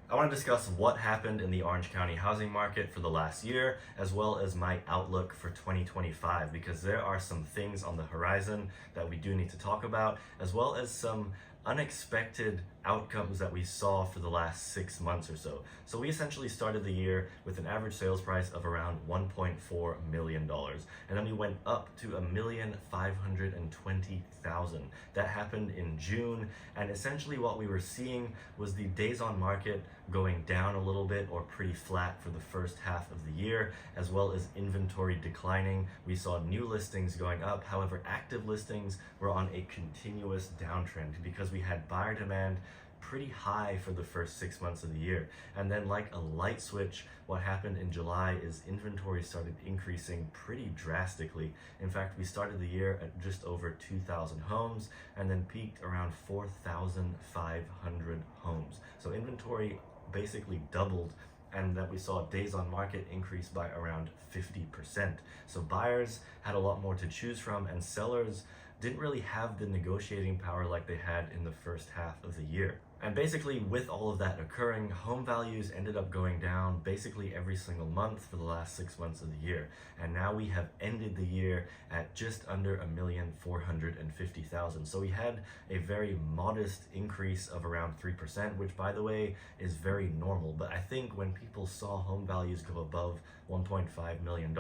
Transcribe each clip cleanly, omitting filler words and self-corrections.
I want to discuss what happened in the Orange County housing market for the last year, as well as my outlook for 2025, because there are some things on the horizon that we do need to talk about, as well as some unexpected outcomes that we saw for the last 6 months or so. So we essentially started the year with an average sales price of around $1.4 million. And then we went up to $1,520,000. That happened in June. And essentially what we were seeing was the days on market going down a little bit or pretty flat for the first half of the year, as well as inventory declining. We saw new listings going up. However, active listings were on a continuous downtrend because we had buyer demand pretty high for the first 6 months of the year. And then like a light switch, what happened in July is inventory started increasing pretty drastically. In fact, we started the year at just over 2,000 homes and then peaked around 4,500 homes. So inventory basically doubled, and that we saw days on market increase by around 50%. So buyers had a lot more to choose from, and sellers didn't really have the negotiating power like they had in the first half of the year. And basically, with all of that occurring, home values ended up going down basically every single month for the last 6 months of the year. And now we have ended the year at just under 1,450,000. So we had a very modest increase of around 3%, which by the way is very normal. But I think when people saw home values go above $1.5 million,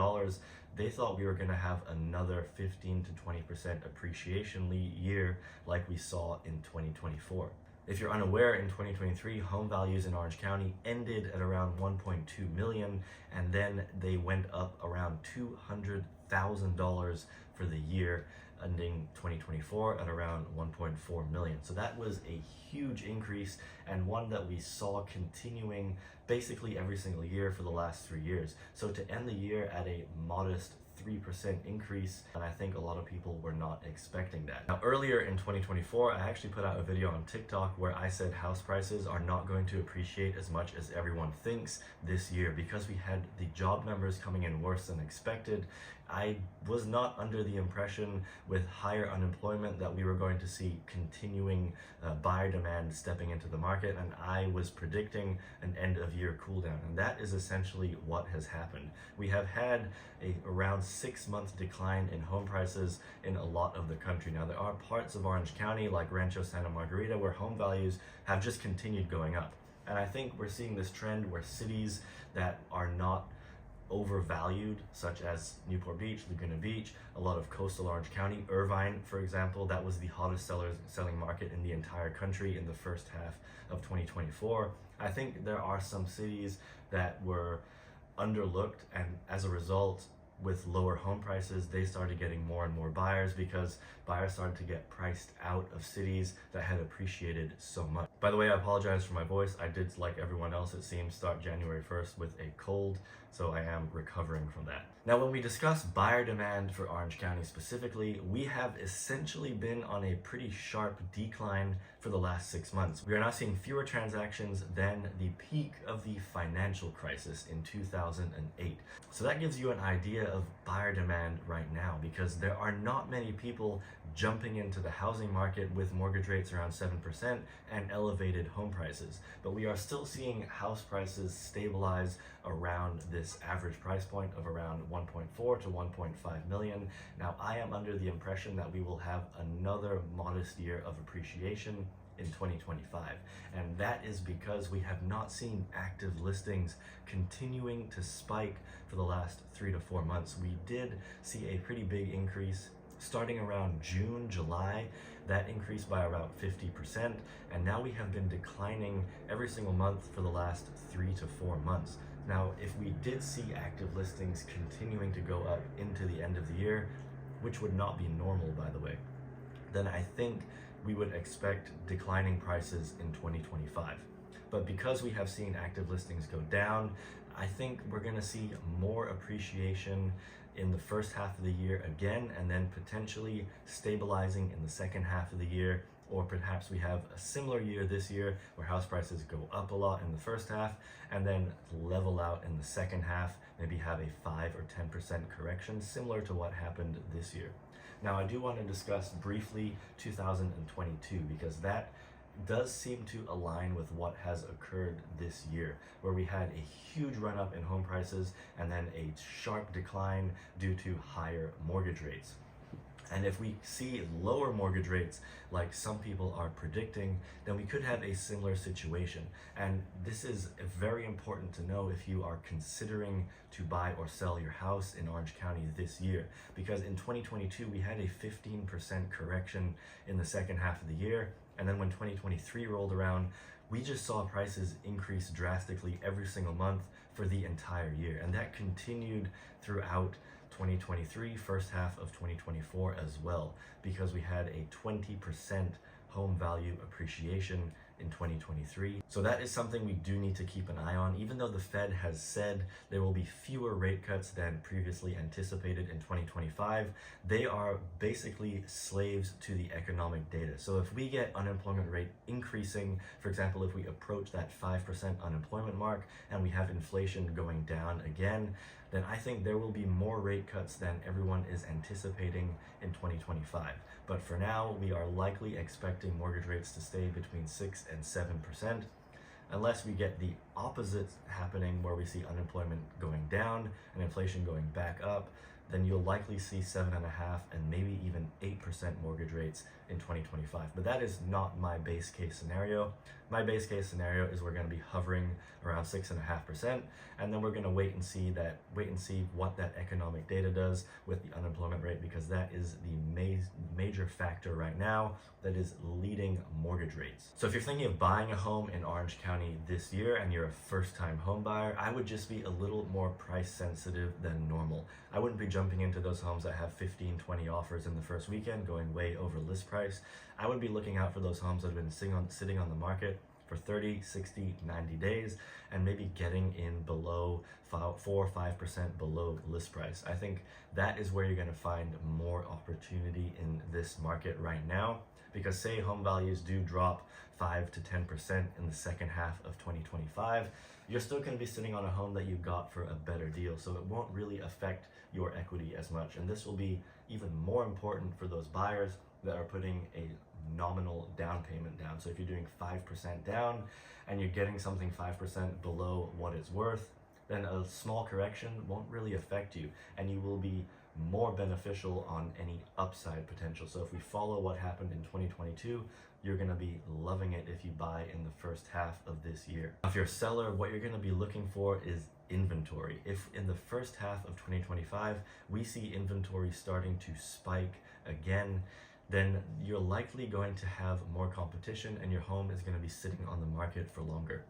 they thought we were going to have another 15 to 20% appreciation year like we saw in 2024. If you're unaware, in 2023, home values in Orange County ended at around 1.2 million, and then they went up around $200,000 for the year, ending 2024 at around 1.4 million. So that was a huge increase, and one that we saw continuing basically every single year for the last 3 years. So to end the year at a modest 3% increase, and I think a lot of people were not expecting that. Now, earlier in 2024, I actually put out a video on TikTok where I said house prices are not going to appreciate as much as everyone thinks this year because we had the job numbers coming in worse than expected. I was not under the impression with higher unemployment that we were going to see continuing buyer demand stepping into the market, and I was predicting an end of year cool down, and that is essentially what has happened. We have had around 6 month decline in home prices in a lot of the country. Now, there are parts of Orange County like Rancho Santa Margarita where home values have just continued going up, and I think we're seeing this trend where cities that are not overvalued, such as Newport Beach, Laguna Beach, a lot of coastal Orange County, Irvine, for example, that was the hottest selling market in the entire country in the first half of 2024. I think there are some cities that were underlooked, and as a result, with lower home prices, they started getting more and more buyers because buyers started to get priced out of cities that had appreciated so much. By the way, I apologize for my voice. I did, like everyone else, it seems, start January 1st with a cold, so I am recovering from that. Now, when we discuss buyer demand for Orange County specifically, we have essentially been on a pretty sharp decline for the last 6 months. We are now seeing fewer transactions than the peak of the financial crisis in 2008. So that gives you an idea of buyer demand right now, because there are not many people jumping into the housing market with mortgage rates around 7% and elevated home prices. But we are still seeing house prices stabilize around this average price point of around 1.4 to 1.5 million. Now, I am under the impression that we will have another modest year of appreciation in 2025, and that is because we have not seen active listings continuing to spike for the last 3 to 4 months. We did see a pretty big increase starting around June, July. That increased by about 50%, and now we have been declining every single month for the last 3 to 4 months. Now, if we did see active listings continuing to go up into the end of the year, which would not be normal, by the way, then I think we would expect declining prices in 2025. But because we have seen active listings go down, I think we're going to see more appreciation in the first half of the year again, and then potentially stabilizing in the second half of the year. Or perhaps we have a similar year this year where house prices go up a lot in the first half and then level out in the second half, maybe have a 5 or 10% correction, similar to what happened this year. Now, I do want to discuss briefly 2022, because that does seem to align with what has occurred this year, where we had a huge run up in home prices and then a sharp decline due to higher mortgage rates. And if we see lower mortgage rates, like some people are predicting, then we could have a similar situation. And this is very important to know if you are considering to buy or sell your house in Orange County this year. Because in 2022, we had a 15% correction in the second half of the year. And then when 2023 rolled around, we just saw prices increase drastically every single month for the entire year. And that continued throughout 2023, first half of 2024 as well, because we had a 20% home value appreciation in 2023. So that is something we do need to keep an eye on. Even though the Fed has said there will be fewer rate cuts than previously anticipated in 2025, they are basically slaves to the economic data. So if we get unemployment rate increasing, for example, if we approach that 5% unemployment mark and we have inflation going down again, then I think there will be more rate cuts than everyone is anticipating in 2025. But for now, we are likely expecting mortgage rates to stay between 6 and 7%, unless we get the opposite happening where we see unemployment going down and inflation going back up. Then you'll likely see 7.5% and maybe even 8% mortgage rates in 2025. But that is not my base case scenario. My base case scenario is we're going to be hovering around 6.5%, and then we're going to wait and see what that economic data does with the unemployment rate, because that is the major factor right now that is leading mortgage rates. So if you're thinking of buying a home in Orange County this year and you're a first-time home buyer, I would just be a little more price sensitive than normal. I wouldn't be jumping into those homes that have 15, 20 offers in the first weekend, going way over list price. I would be looking out for those homes that have been sitting on the market for 30, 60, 90 days, and maybe getting in below 4 or 5% below list price. I think that is where you're going to find more opportunity in this market right now, because say home values do drop 5 to 10% in the second half of 2025, you're still going to be sitting on a home that you got for a better deal, so it won't really affect your equity as much. And this will be even more important for those buyers that are putting a nominal down payment down. So if you're doing 5% down and you're getting something 5% below what it's worth, then a small correction won't really affect you, and you will be more beneficial on any upside potential. So if we follow what happened in 2022, you're going to be loving it if you buy in the first half of this year. If you're a seller, what you're going to be looking for is inventory. If in the first half of 2025 we see inventory starting to spike again, then you're likely going to have more competition and your home is going to be sitting on the market for longer.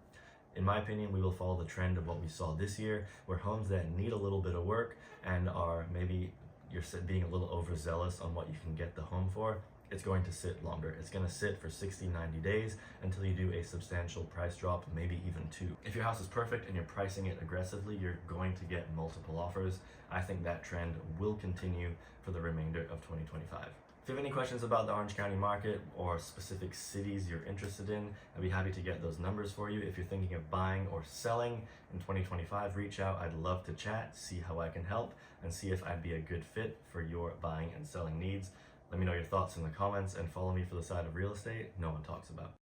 In my opinion, we will follow the trend of what we saw this year, where homes that need a little bit of work and are maybe you're being a little overzealous on what you can get the home for, it's going to sit longer. It's going to sit for 60, 90 days until you do a substantial price drop, maybe even 2. If your house is perfect and you're pricing it aggressively, you're going to get multiple offers. I think that trend will continue for the remainder of 2025. If you have any questions about the Orange County market or specific cities you're interested in, I'd be happy to get those numbers for you. If you're thinking of buying or selling in 2025, reach out. I'd love to chat, see how I can help, and see if I'd be a good fit for your buying and selling needs. Let me know your thoughts in the comments and follow me for the side of real estate no one talks about.